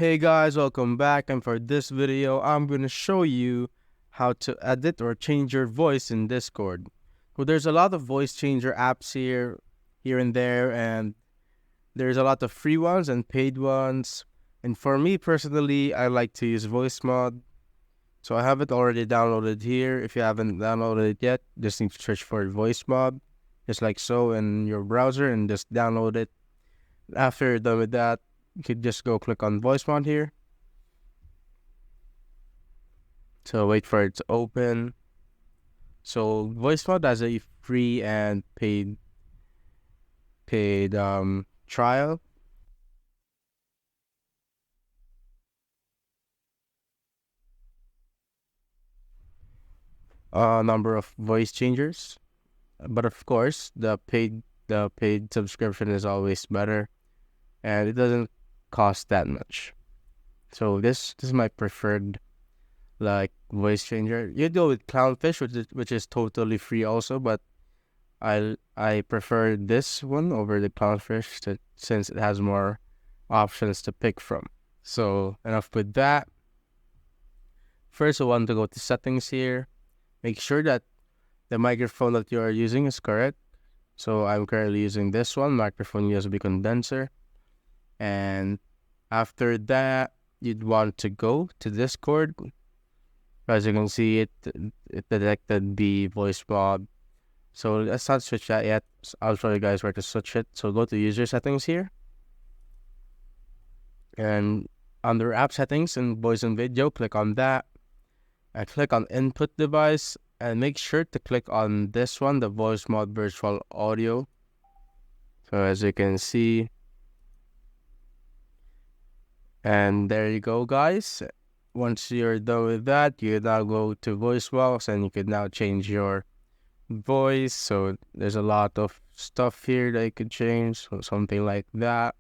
Hey guys, welcome back, and for this video I'm going to show you how to edit or change your voice in Discord. So there's a lot of voice changer apps here and there, and there's a lot of free ones and paid ones. And for me personally, I like to use voice mod. So I have it already downloaded here. If you haven't downloaded it yet, just need to search for voice mod, just like so in your browser, and just download it. After you're done with that, you could just go click on voice mod here. So wait for it to open. So voice mod has a free and paid trial. Number of voice changers, but of course the paid subscription is always better, and it doesn't cost that much. So this is my preferred like voice changer. You go with Clownfish, which is totally free also, but I prefer this one over the Clownfish since it has more options to pick from. So enough with that. First, I want to go to settings here. Make sure that the microphone that you are using is correct. So I'm currently using this one, microphone USB condenser. And after that, you'd want to go to Discord. As you can see, it detected the voice mod. So let's not switch that yet. I'll show you guys where to switch it. So go to user settings here. And under app settings and voice and video, click on that. And click on input device. And make sure to click on this one, the voice mod virtual audio. So as you can see. And there you go, guys. Once you're done with that, you now go to voice box and you can now change your voice. So there's a lot of stuff here that you could change, so something like that.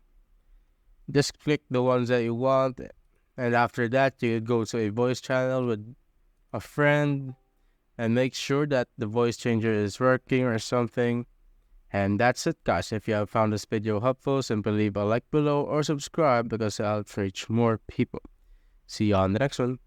Just click the ones that you want, and after that you go to a voice channel with a friend and make sure that the voice changer is working or something. And that's it, guys. If you have found this video helpful, simply leave a like below or subscribe because I'll reach more people. See you on the next one.